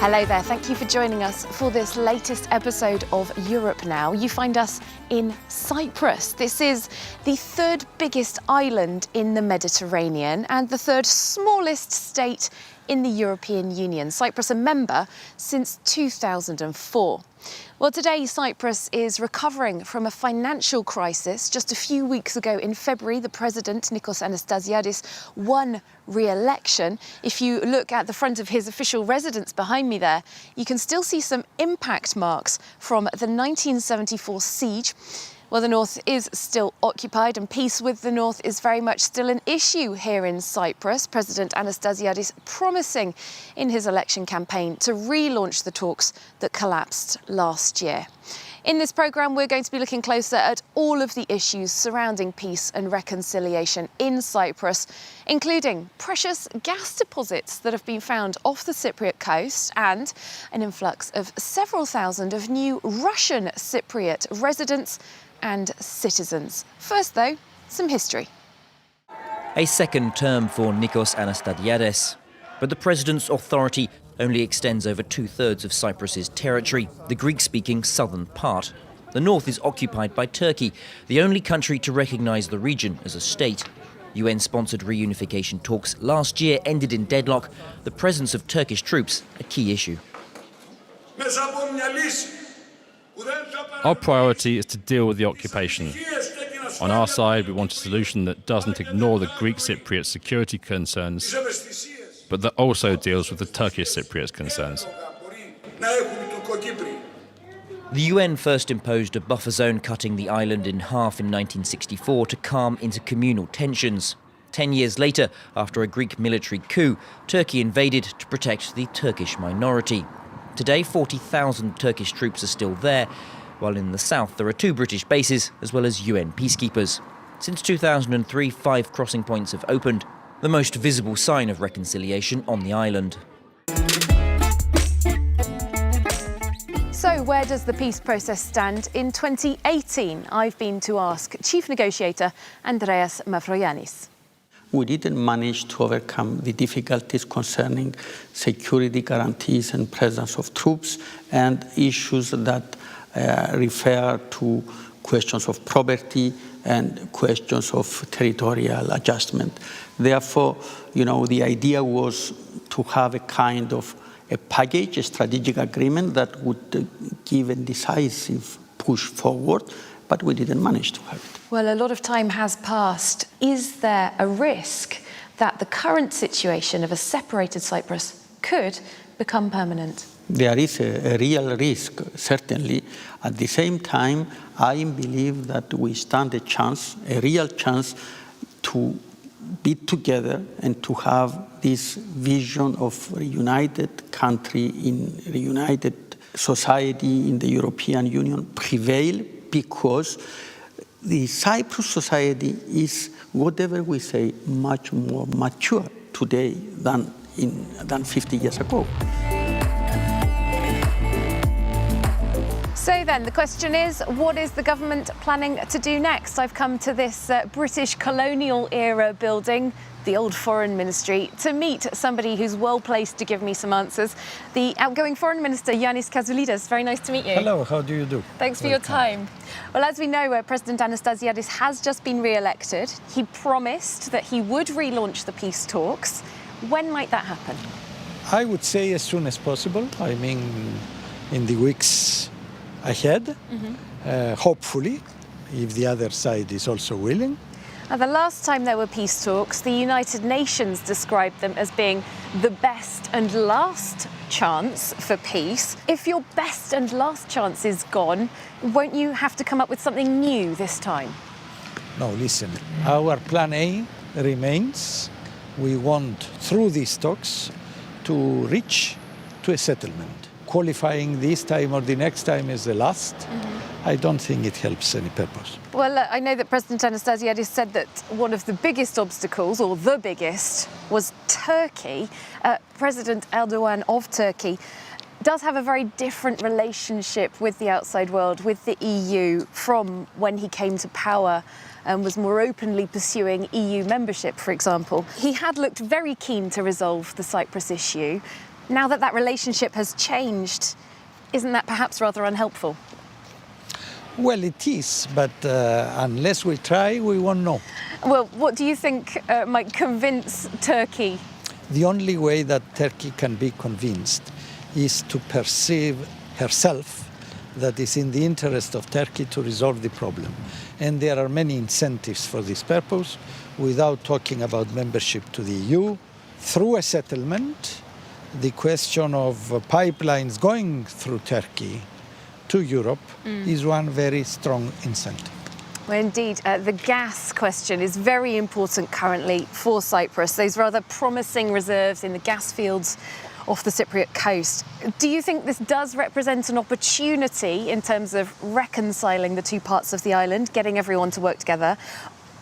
Hello there, thank you for joining us for this latest episode of Europe Now. You find us in Cyprus. This is the third biggest island in the Mediterranean and the third smallest state in the European Union. Cyprus a member since 2004. Well, today Cyprus is recovering from a financial crisis. Just a few weeks ago in February, the President, Anastasiades, won re-election. If you look at the front of his official residence behind me there, you can still see some impact marks from the 1974 siege. Well, the north is still occupied and peace with the north is very much still an issue here in Cyprus. President Anastasiades promising in his election campaign to relaunch the talks that collapsed last year. In this programme, we're going to be looking closer at all of the issues surrounding peace and reconciliation in Cyprus, including precious gas deposits that have been found off the Cypriot coast and an influx of several thousand of new Russian Cypriot residents and citizens. First, though, some history. A second term for Nikos Anastasiades, but the president's authority only extends over two-thirds of Cyprus's territory, the Greek-speaking southern part. The north is occupied by Turkey, the only country to recognise the region as a state. UN-sponsored reunification talks last year ended in deadlock, the presence of Turkish troops a key issue. Our priority is to deal with the occupation. On our side, we want a solution that doesn't ignore the Greek Cypriot security concerns, but that also deals with the Turkish Cypriot concerns. The UN first imposed a buffer zone cutting the island in half in 1964 to calm intercommunal tensions. 10 years later, after a Greek military coup, Turkey invaded to protect the Turkish minority. Today, 40,000 Turkish troops are still there, while in the south there are 2 British bases as well as UN peacekeepers. Since 2003, 5 crossing points have opened, the most visible sign of reconciliation on the island. So where does the peace process stand in 2018? I've been to ask Chief Negotiator Andreas Mavroyiannis. We didn't manage to overcome the difficulties concerning security guarantees and presence of troops and issues that refer to questions of property and questions of territorial adjustment. Therefore, the idea was to have a kind of a package, a strategic agreement that would give a decisive push forward, but we didn't manage to have it. Well, a lot of time has passed. Is there a risk that the current situation of a separated Cyprus could become permanent? There is a real risk, certainly. At the same time, I believe that we stand a real chance to be together and to have this vision of a reunited country in a reunited society in the European Union prevail, because the Cyprus society is, whatever we say, much more mature today than 50 years ago. So then, the question is, what is the government planning to do next? I've come to this British colonial-era building, the old Foreign Ministry, to meet somebody who's well-placed to give me some answers. The outgoing Foreign Minister, Yannis Kazoulides. Very nice to meet you. Hello, how do you do? Thanks for your time. Well, as we know, President Anastasiades has just been re-elected. He promised that he would relaunch the peace talks. When might that happen? I would say as soon as possible. I mean, in the weeks ahead, hopefully, if the other side is also willing. Now, the last time there were peace talks, the United Nations described them as being the best and last chance for peace. If your best and last chance is gone, won't you have to come up with something new this time? No, listen, our plan A remains. We want, through these talks, to reach to a settlement. Qualifying this time or the next time as the last, I don't think it helps any purpose. Well, I know that President Anastasiades said that one of the biggest obstacles, or the biggest, was Turkey. President Erdogan of Turkey does have a very different relationship with the outside world, with the EU, from when he came to power and was more openly pursuing EU membership, for example. He had looked very keen to resolve the Cyprus issue. Now that that relationship has changed, isn't that perhaps rather unhelpful? Well, it is, but unless we try, we won't know. Well, what do you think might convince Turkey? The only way that Turkey can be convinced is to perceive herself that it's in the interest of Turkey to resolve the problem. And there are many incentives for this purpose, without talking about membership to the EU. Through a settlement, the question of pipelines going through Turkey to Europe is one very strong incentive. Well, indeed, the gas question is very important currently for Cyprus. Those rather promising reserves in the gas fields off the Cypriot coast. Do you think this does represent an opportunity in terms of reconciling the two parts of the island, getting everyone to work together,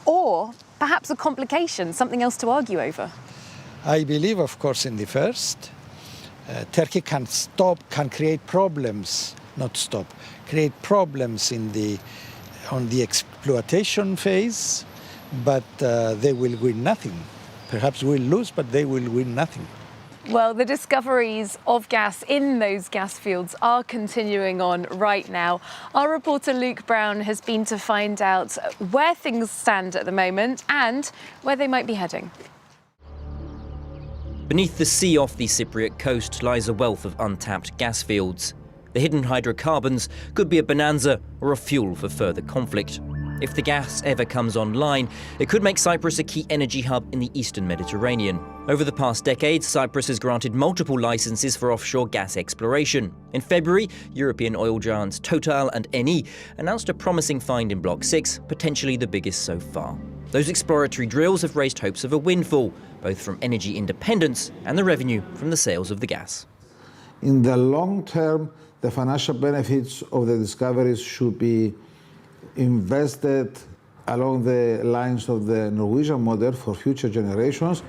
or perhaps a complication, something else to argue over? I believe, of course, in the first. Turkey can create problems, create problems on the exploitation phase, but they will win nothing. Perhaps we'll lose, but they will win nothing. Well, the discoveries of gas in those gas fields are continuing on right now. Our reporter Luke Brown has been to find out where things stand at the moment and where they might be heading. Beneath the sea off the Cypriot coast lies a wealth of untapped gas fields. The hidden hydrocarbons could be a bonanza or a fuel for further conflict. If the gas ever comes online, it could make Cyprus a key energy hub in the eastern Mediterranean. Over the past decade, Cyprus has granted multiple licenses for offshore gas exploration. In February, European oil giants Total and Eni announced a promising find in Block 6, potentially the biggest so far. Those exploratory drills have raised hopes of a windfall, both from energy independence and the revenue from the sales of the gas. In the long term, the financial benefits of the discoveries should be invested along the lines of the Norwegian model for future generations.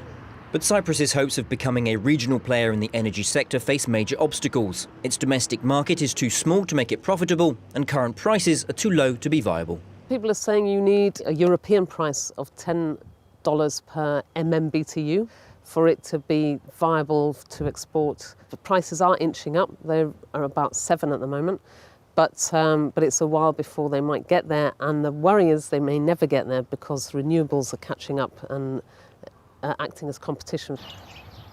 But Cyprus's hopes of becoming a regional player in the energy sector face major obstacles. Its domestic market is too small to make it profitable, and current prices are too low to be viable. People are saying you need a European price of $10 per MMBTU for it to be viable to export. The prices are inching up. They are about 7 at the moment. But it's a while before they might get there, and the worry is they may never get there because renewables are catching up and acting as competition.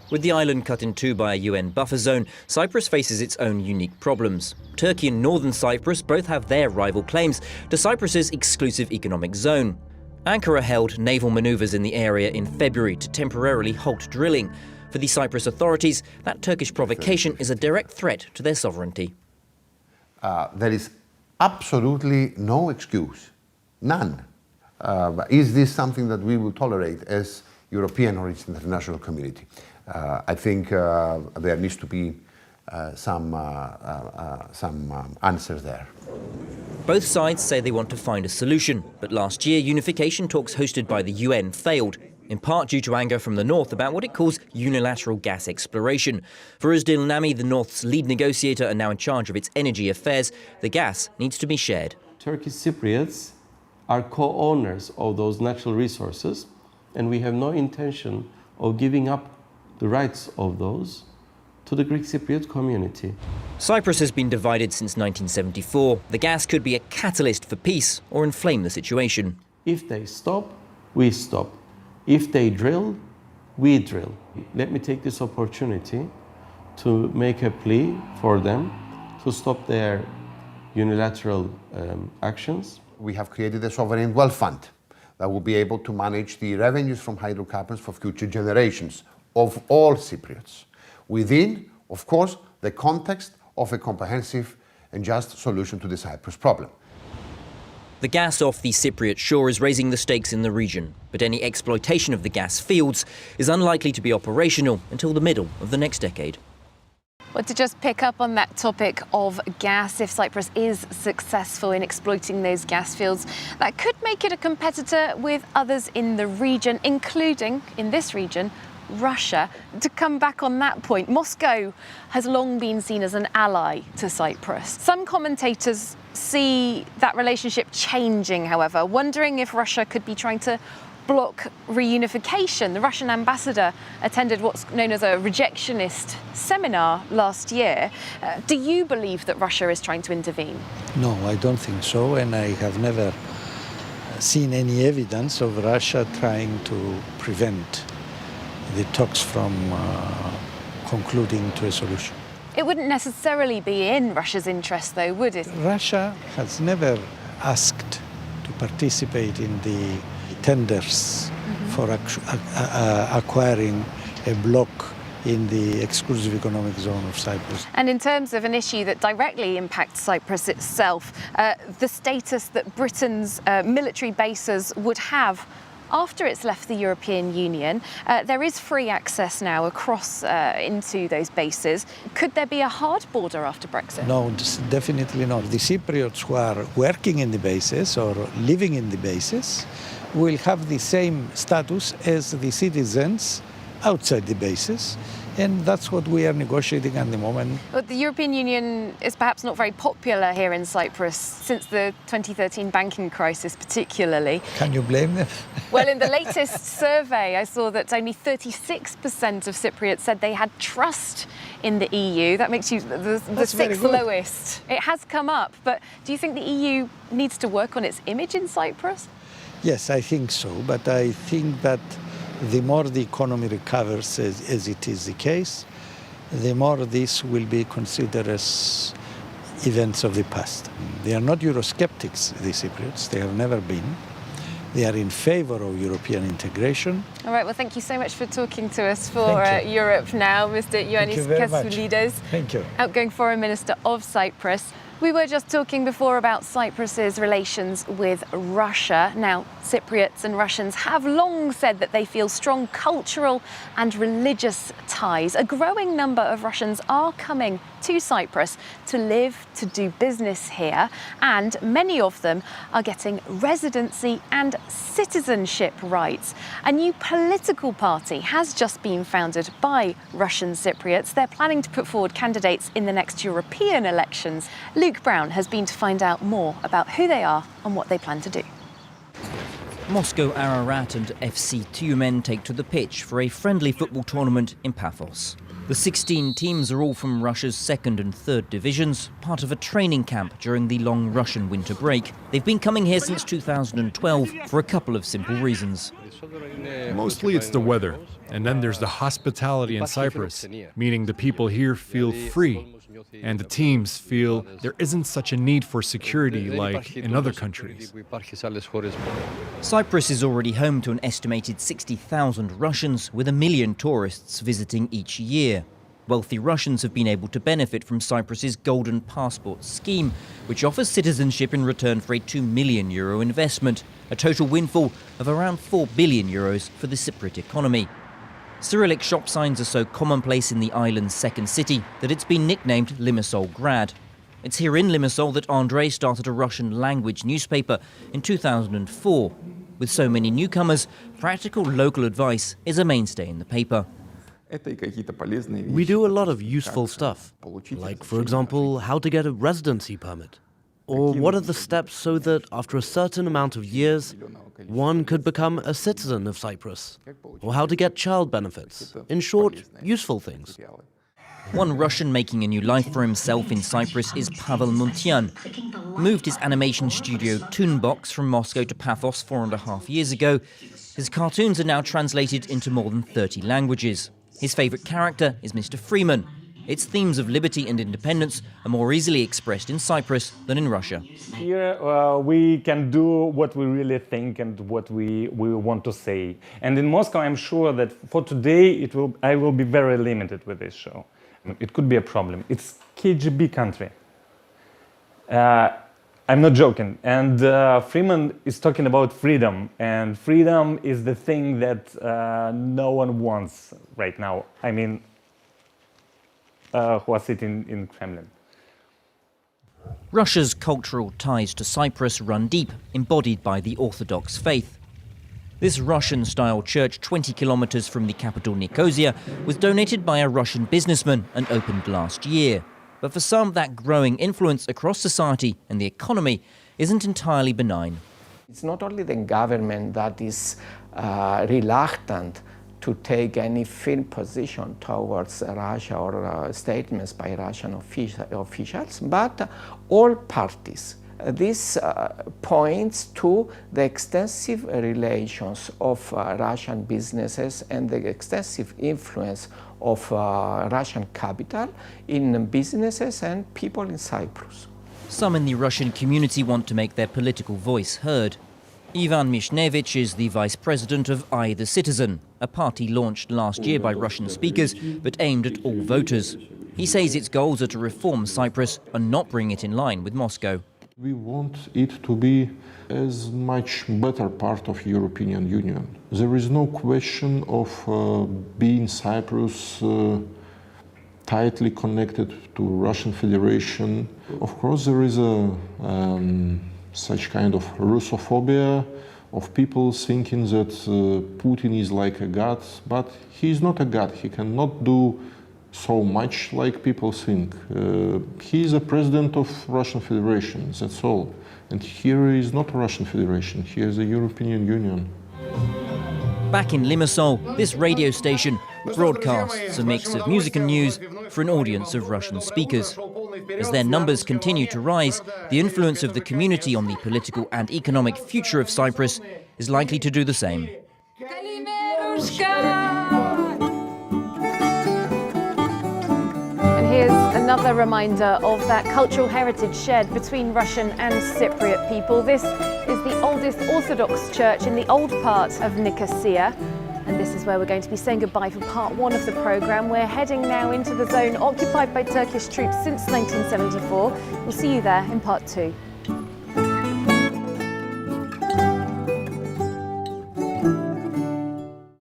With the island cut in two by a UN buffer zone, Cyprus faces its own unique problems. Turkey and northern Cyprus both have their rival claims to Cyprus's exclusive economic zone. Ankara held naval manoeuvres in the area in February to temporarily halt drilling. For the Cyprus authorities, that Turkish provocation is a direct threat to their sovereignty. There is absolutely no excuse, none. Is this something that we will tolerate as European or its international community? I think there needs to be some answers there. Both sides say they want to find a solution, but last year unification talks hosted by the UN failed, in part due to anger from the north about what it calls unilateral gas exploration. For Uzdil Nami, the north's lead negotiator and now in charge of its energy affairs, the gas needs to be shared. Turkish Cypriots are co-owners of those natural resources, and we have no intention of giving up the rights of those to the Greek Cypriot community. Cyprus has been divided since 1974. The gas could be a catalyst for peace or inflame the situation. If they stop, we stop. If they drill, we drill. Let me take this opportunity to make a plea for them to stop their unilateral actions. We have created a sovereign wealth fund that will be able to manage the revenues from hydrocarbons for future generations of all Cypriots, within, of course, the context of a comprehensive and just solution to the Cyprus problem. The gas off the Cypriot shore is raising the stakes in the region, but any exploitation of the gas fields is unlikely to be operational until the middle of the next decade. Well, to just pick up on that topic of gas, if Cyprus is successful in exploiting those gas fields, that could make it a competitor with others in the region, including, in this region, Russia. To come back on that point, Moscow has long been seen as an ally to Cyprus. Some commentators see that relationship changing, however, wondering if Russia could be trying to bloc reunification. The Russian ambassador attended what's known as a rejectionist seminar last year. Do you believe that Russia is trying to intervene? No, I don't think so, and I have never seen any evidence of Russia trying to prevent the talks from concluding to a solution. It wouldn't necessarily be in Russia's interest, though, would it? Russia has never asked to participate in the tenders for acquiring a block in the exclusive economic zone of Cyprus. And in terms of an issue that directly impacts Cyprus itself, the status that Britain's military bases would have after it's left the European Union, there is free access now across into those bases. Could there be a hard border after Brexit? No, definitely not. The Cypriots who are working in the bases or living in the bases will have the same status as the citizens outside the bases, and that's what we are negotiating at the moment. But the European Union is perhaps not very popular here in Cyprus since the 2013 banking crisis particularly. Can you blame them? Well, in the latest survey, I saw that only 36% of Cypriots said they had trust in the EU. That makes you the sixth lowest. It has come up, but do you think the EU needs to work on its image in Cyprus? Yes, I think so, but I think that the more the economy recovers, as it is the case, the more this will be considered as events of the past. They are not Eurosceptics, the Cypriots. They have never been. They are in favor of European integration. All right, well, thank you so much for talking to us for Europe Now, Mr. Ioannis Kasoulides. Thank you. Outgoing Foreign Minister of Cyprus. We were just talking before about Cyprus's relations with Russia. Now, Cypriots and Russians have long said that they feel strong cultural and religious ties. A growing number of Russians are coming to Cyprus to live, to do business here, and many of them are getting residency and citizenship rights. A new political party has just been founded by Russian Cypriots. They're planning to put forward candidates in the next European elections. Luke Brown has been to find out more about who they are and what they plan to do. Moscow Ararat and FC Tyumen take to the pitch for a friendly football tournament in Paphos. The 16 teams are all from Russia's second and third divisions, part of a training camp during the long Russian winter break. They've been coming here since 2012 for a couple of simple reasons. Mostly it's the weather, and then there's the hospitality in Cyprus, meaning the people here feel free, and the teams feel there isn't such a need for security like in other countries. Cyprus is already home to an estimated 60,000 Russians, with 1 million tourists visiting each year. Wealthy Russians have been able to benefit from Cyprus's Golden Passport scheme, which offers citizenship in return for a €2 million investment, a total windfall of around €4 billion for the Cypriot economy. Cyrillic shop signs are so commonplace in the island's second city that it's been nicknamed Limassol Grad. It's here in Limassol that Andrei started a Russian-language newspaper in 2004. With so many newcomers, practical local advice is a mainstay in the paper. We do a lot of useful stuff, like, for example, how to get a residency permit. Or what are the steps so that after a certain amount of years, one could become a citizen of Cyprus? Or how to get child benefits. In short, useful things. One Russian making a new life for himself in Cyprus is Pavel Muntian. Moved his animation studio Toonbox from Moscow to Paphos 4.5 years ago. His cartoons are now translated into more than 30 languages. His favourite character is Mr. Freeman. Its themes of liberty and independence are more easily expressed in Cyprus than in Russia. Here we can do what we really think and what we want to say. And in Moscow, I'm sure that for today, I will be very limited with this show. It could be a problem. It's KGB country. I'm not joking. And Freeman is talking about freedom. And freedom is the thing that no one wants right now. I mean, who are sitting in Kremlin. Russia's cultural ties to Cyprus run deep, embodied by the Orthodox faith. This Russian-style church 20 kilometers from the capital Nicosia was donated by a Russian businessman and opened last year. But for some, that growing influence across society and the economy isn't entirely benign. It's not only the government that is reluctant to take any firm position towards Russia or statements by Russian officials, but all parties. This points to the extensive relations of Russian businesses and the extensive influence of Russian capital in businesses and people in Cyprus. Some in the Russian community want to make their political voice heard. Ivan Mishnevich is the vice president of I the Citizen, a party launched last year by Russian speakers but aimed at all voters. He says its goals are to reform Cyprus and not bring it in line with Moscow. We want it to be as much better part of European Union. There is no question of being Cyprus tightly connected to Russian Federation. Of course, there is a such kind of Russophobia of people thinking that Putin is like a god, but he is not a god. He cannot do so much like people think. He is a president of Russian Federation, that's all. And here is not a Russian Federation, here is the European Union. Back in Limassol, this radio station broadcasts a mix of music and news for an audience of Russian speakers. As their numbers continue to rise, the influence of the community on the political and economic future of Cyprus is likely to do the same. And here's another reminder of that cultural heritage shared between Russian and Cypriot people. This is the oldest Orthodox church in the old part of Nicosia. And this is where we're going to be saying goodbye for part one of the programme. We're heading now into the zone occupied by Turkish troops since 1974. We'll see you there in part two.